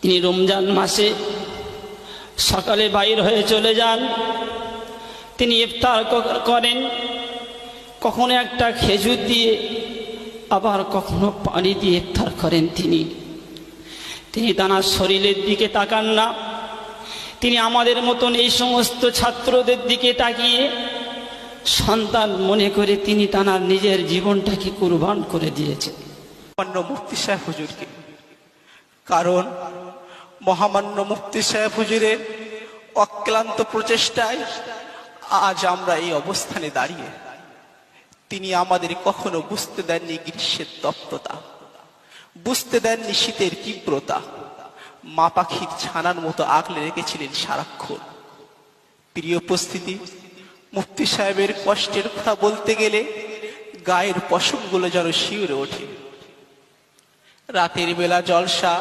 তিনি রমজান মাসে সকালে বাইর হয়ে চলে যান। তিনি ইফতার করেন, কখনো একটা খেজুর দিয়ে, আবার কখনো পানি দিয়ে ইফতার করেন। তিনি তার শরীরের দিকে তাকান না। তিনি আমাদের মতন এই সমস্ত ছাত্রদের দিকে তাকিয়ে সন্তান মনে করে তিনি তার নিজের জীবনটাকে কুরবান করে দিয়েছেন মুফতি সাহেব হুজুরকে। কারণ মহামান্য মুফতি সাহেব হুজুরের অক্লান্ত প্রচেষ্টায় আজ আমরা এই অবস্থানে দাঁড়িয়ে। তিনি আমাদের কখনো বুঝতে দেননি গ্রীষ্মের তপ্ততা, বুঝতে দেননি শীতের তীব্রতা, মা পাখির ছানার মতো আগলে রেখেছিলেন সারাক্ষণ। প্রিয় উপস্থিতি, মুফতি সাহেবের কষ্টের কথা বলতে গেলে গায়ের পশমগুলো যেন শিউরে ওঠে। রাতের বেলা জলসা,